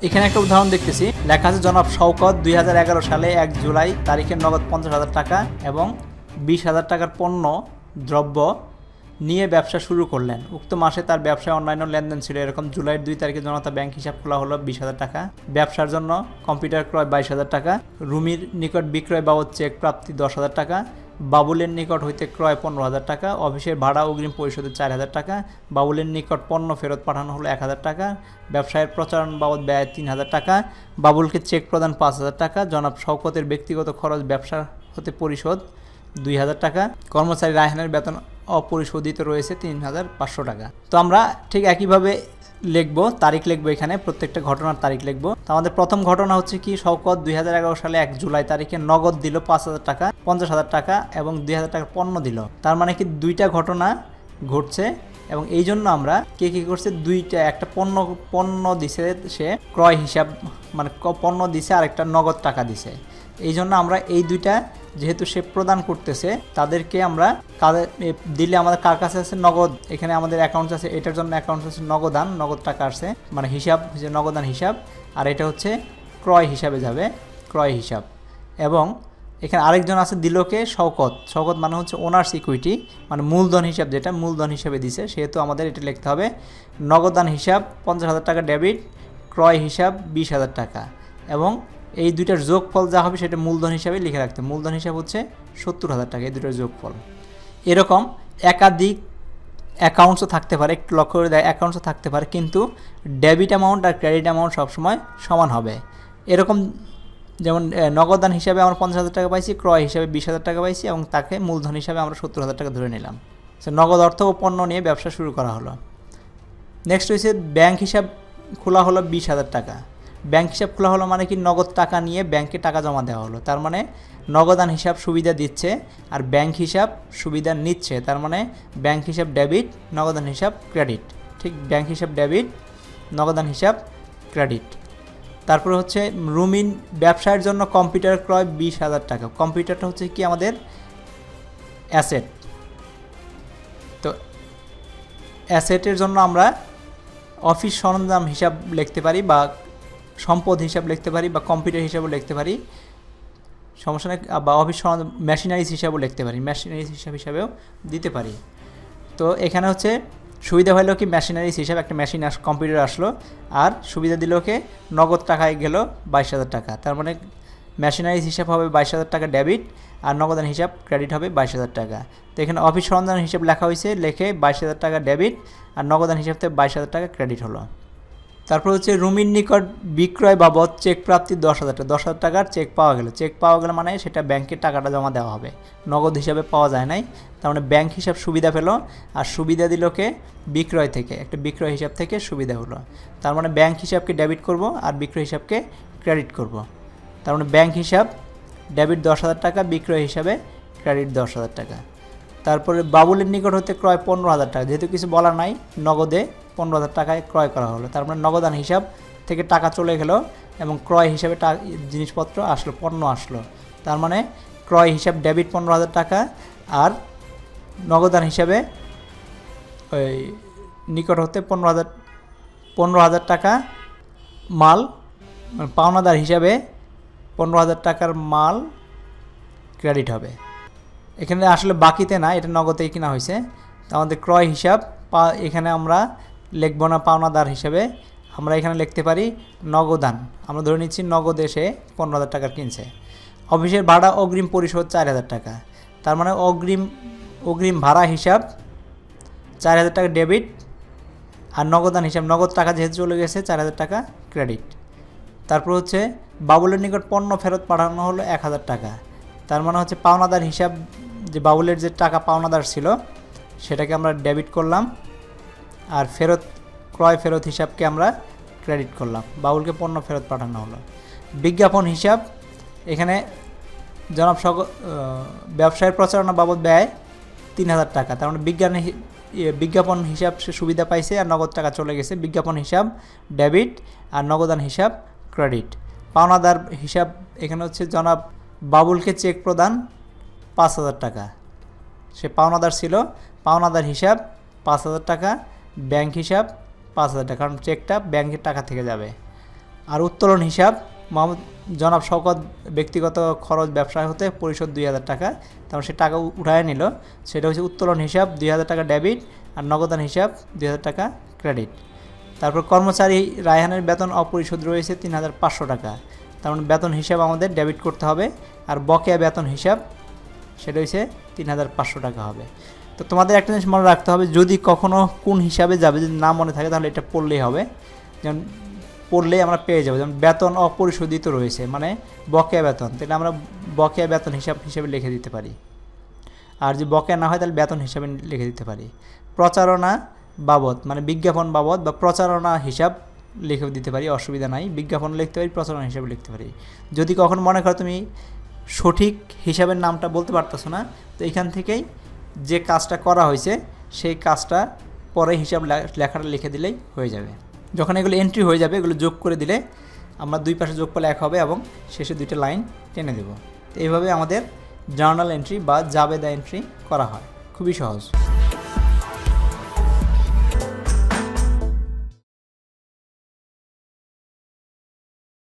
এখানে একটা উদাহরণ দেখতেছি, লেখা আছে জনাব শওকত 2011 সালে 1 জুলাই তারিখে নগদ 50,000 টাকা এবং 20,000 টাকার পণ্য দ্রব্য নিয়ে ব্যবসা শুরু করলেন। উক্ত মাসে তার ব্যবসায় অন্যান্য লেনদেন ছিল এরকম: জুলাইয়ের 2 তারিখে জনতা ব্যাংক হিসাব খোলা হলো 20,000 টাকা, ব্যবসার জন্য কম্পিউটার ক্রয় 22,000 টাকা, রুমির নিকট বিক্রয় বাবদ চেক প্রাপ্তি 10,000 টাকা, বাবুলের নিকট হইতে ক্রয় 15,000 টাকা, অফিসের ভাড়া অগ্রিম পরিশোধে 4,000 টাকা, বাবুলের নিকট পণ্য ফেরত পাঠানো হলো 1,000 টাকা, ব্যবসায়ের প্রচারণ বাবদ ব্যয় 3,000 টাকা, বাবুলকে চেক প্রদান 5,000 টাকা, জনাব শওকতের ব্যক্তিগত খরচ ব্যবসা হতে পরিশোধ 2,000 টাকা, কর্মচারী রায়হানের বেতন অপরিশোধিত রয়েছে 3,500 টাকা। তো আমরা ঠিক একইভাবে লিখবো, তারিখ লিখবো, এখানে প্রত্যেকটা ঘটনার তারিখ লিখবো। তো আমাদের প্রথম ঘটনা হচ্ছে কি, শওকত 2011 সালে 1 জুলাই তারিখে নগদ দিল 5,000 টাকা, 50,000 টাকা এবং 2,000 টাকার পণ্য দিল। তার মানে কি দুইটা ঘটনা ঘটছে এবং এই জন্য আমরা কে কী করছে, একটা পণ্য দিছে সে ক্রয় হিসাব, মানে পণ্য দিছে আর একটা নগদ টাকা দিছে। এই জন্য আমরা এই দুইটা যেহেতু সে প্রদান করতেছে তাদেরকে আমরা দিলে আমাদের কার কাছে আছে নগদ, এখানে আমাদের অ্যাকাউন্টস আছে, এটার জন্য অ্যাকাউন্টস আছে নগদ টাকা আসছে, মানে হিসাব নগদান হিসাব, আর এটা হচ্ছে ক্রয় হিসাবে যাবে, ক্রয় হিসাব। এবং এখানে আরেকজন আছে দিলকে শওকত মানে হচ্ছে ওনার্স ইকুইটি, মানে মূলধন হিসাব, যেটা মূলধন হিসাবে দিছে, সেহেতু আমাদের এটা লিখতে হবে নগদান হিসাব 50,000 টাকা ডেবিট, ক্রয় হিসাব 20,000 টাকা, এবং এই দুইটার যোগফল যা হবে সেটা মূলধন হিসাবে লিখে রাখতে। মূলধন হিসাব হচ্ছে 70,000 টাকা, এই দুটোর যোগফল। এরকম একাধিক অ্যাকাউন্টসও থাকতে পারে, একটু লক্ষ্য করে দেয়, অ্যাকাউন্টসও থাকতে পারে, কিন্তু ডেবিট অ্যামাউন্ট আর ক্রেডিট অ্যামাউন্ট সবসময় সমান হবে। এরকম যেমন নগদান হিসাবে আমরা 50,000 টাকা পাইছি, ক্রয় হিসাবে 20,000 টাকা পাইছি এবং তাকে মূলধন হিসাবে আমরা 70,000 টাকা ধরে নিলাম। সে নগদ অর্থ ও পণ্য নিয়ে ব্যবসা শুরু করা হলো। নেক্সট হচ্ছে ব্যাংক হিসাব খোলা হলো 20,000 টাকা। ব্যাংক হিসাব খোলা হলো মানে কি, নগদ টাকা নিয়ে ব্যাংকে টাকা জমা দেওয়া হলো। তার মানে নগদান হিসাব সুবিধা দিচ্ছে আর ব্যাংক হিসাব সুবিধা নিচ্ছে। তার মানে ব্যাংক হিসাব ডেবিট, নগদান হিসাব ক্রেডিট। ঠিক, ব্যাংক হিসাব ডেবিট, নগদান হিসাব ক্রেডিট। তারপরে হচ্ছে রুমিন ব্যবসায়ের জন্য কম্পিউটার ক্রয় 20,000 টাকা। কম্পিউটারটা হচ্ছে কি আমাদের অ্যাসেট। তো অ্যাসেটের জন্য আমরা অফিস সরঞ্জাম হিসাব লিখতে পারি বা সম্পদ হিসাব লিখতে পারি বা কম্পিউটার হিসাবও লিখতে পারি, সমস্যা নেই, বা অফিস সরঞ্জাম মেশিনারিজ হিসাবও লিখতে পারি, মেশিনারিজ হিসাবেও দিতে পারি। তো এখানে হচ্ছে সুবিধা হলো কি, মেশিনারিজ হিসাব, একটা মেশিন কম্পিউটার আসলো, আর সুবিধা দিল কে, নগদ টাকায় গেল 22,000 টাকা। তার মানে মেশিনারিজ হিসাব হবে 22,000 টাকা ডেবিট আর নগদান হিসাব ক্রেডিট হবে 22,000 টাকা। তো এখানে অফিস সরঞ্জাম হিসাব লেখা হয়েছে, লিখে 22,000 টাকা ডেবিট আর নগদান হিসাব থেকে 22,000 টাকা ক্রেডিট হলো। তারপর হচ্ছে রুমির নিকট বিক্রয় বাবদ চেক প্রাপ্তি 10,000 টাকা। 10,000 টাকার চেক পাওয়া গেল। চেক পাওয়া গেলে মানে সেটা ব্যাংকে টাকাটা জমা দেওয়া হবে, নগদ হিসাবে পাওয়া যায় নাই। তার মানে ব্যাংক হিসাব সুবিধা পেল আর সুবিধা দিল কে, বিক্রয় থেকে, একটা বিক্রয় হিসাব থেকে সুবিধা হলো। তার মানে ব্যাংক হিসাবকে ডেবিট করব আর বিক্রয় হিসাবকে ক্রেডিট করব। তার মানে ব্যাংক হিসাব ডেবিট 10,000 টাকা, বিক্রয় হিসাবে ক্রেডিট 10,000 টাকা। তারপরে বাবুলের নিকট হতে ক্রয় 15,000 টাকা, যেহেতু কিছু বলা নাই, নগদে 15,000 টাকায় ক্রয় করা হলো। তার মানে নগদান হিসাব থেকে টাকা চলে গেল এবং ক্রয় হিসাবে জিনিসপত্র আসলো, পণ্য আসলো। তার মানে ক্রয় হিসাব ডেবিট 15,000 টাকা আর নগদান হিসাবে ওই নিকট হতে 15,000 টাকা মাল, পাওনাদার হিসাবে 15,000 টাকার মাল ক্রেডিট হবে। এখানে আসলে বাকিতে না, এটা নগদেই কিনা হয়েছে। তো আমাদের ক্রয় হিসাব এখানে আমরা লিখব না পাওনাদার হিসাবে, আমরা এখানে লিখতে পারি নগদান। আমরা ধরে নিচ্ছি নগদে সে 15,000 টাকার কিনছে। অফিসের ভাড়া অগ্রিম পরিশোধ 4,000 টাকা। তার মানে অগ্রিম ভাড়া হিসাব 4,000 টাকা ডেবিট আর নগদান হিসাব, নগদ টাকা যেহেতু চলে গেছে 4,000 টাকা ক্রেডিট। তারপর হচ্ছে বাবুলের নিকট পণ্য ফেরত পাঠানো হলো 1,000 টাকা। তার মানে হচ্ছে পাওনাদার হিসাব, যে বাবুলের যে টাকা পাওনাদার ছিল সেটাকে আমরা ডেবিট করলাম আর ক্রয় ফেরত হিসাবকে আমরা ক্রেডিট করলাম। বাবুলকে পণ্য ফেরত পাঠানো হলো। বিজ্ঞাপন হিসাব, এখানে জনাব ব্যবসায়ের প্রচারণা বাবদ ব্যয় 3,000 টাকা। তার মানে বিজ্ঞাপন হিসাব সে সুবিধা পাইছে আর নগদ টাকা চলে গেছে। বিজ্ঞাপন হিসাব ডেবিট আর নগদান হিসাব ক্রেডিট। পাওনাদার হিসাব এখানে হচ্ছে জনাব বাবুলকে চেক প্রদান 5,000 টাকা, সে পাওনাদার ছিল, পাওনাদার হিসাব 5,000 টাকা, ব্যাংক হিসাব 5,000 টাকা, কারণ চেকটা ব্যাংকের টাকা থেকে যাবে। আর উত্তোলন হিসাব মোহাম্মদ জনাব শওকত ব্যক্তিগত খরচ ব্যবসায় হতে পরিশোধ 2000 টাকা, তারপর সে টাকা উঠায় নিল, সেটা হচ্ছে উত্তোলন হিসাব 2000 টাকা ডেবিট আর নগদান হিসাব 2000 টাকা ক্রেডিট। তারপর কর্মচারী রায়হানের বেতন অপরিশোধ রয়েছে 3500 টাকা, তার মানে বেতন হিসাব আমাদের ডেবিট করতে হবে, আর বকেয়া বেতন হিসাব সেটা হচ্ছে 3500 টাকা হবে। তো তোমাদের একটা জিনিস মনে রাখতে হবে, যদি কখনও কোন হিসাবে যাবে যদি না মনে থাকে তাহলে এটা পড়লেই হবে, যেমন পড়লেই আমরা পেয়ে যাবো। যেমন বেতন অপরিশোধিত রয়েছে মানে বকেয়া বেতন, তাহলে আমরা বকেয়া বেতন হিসাবে লিখে দিতে পারি, আর যদি বকেয়া না হয় তাহলে বেতন হিসাবে লিখে দিতে পারি। প্রচারণা বাবদ মানে বিজ্ঞাপন বাবদ বা প্রচারণা হিসাব লিখে দিতে পারি, অসুবিধা নাই, বিজ্ঞাপন লিখতে পারি, প্রচারণা হিসাবে লিখতে পারি। যদি কখনো মনে করো তুমি সঠিক হিসাবের নামটা বলতে পারতেছো না, তো এখান থেকেই যে কাজটা করা হয়েছে সেই কাজটা পরে হিসাব লেখাটা লিখে দিলেই হয়ে যাবে। যখন এগুলো এন্ট্রি হয়ে যাবে এগুলো যোগ করে দিলে আমরা দুই পাশে যোগফল এক হবে এবং শেষে দুইটা লাইন টেনে দেব। তো এইভাবে আমাদের জার্নাল এন্ট্রি বা জাবেদা এন্ট্রি করা হয়, খুবই সহজ।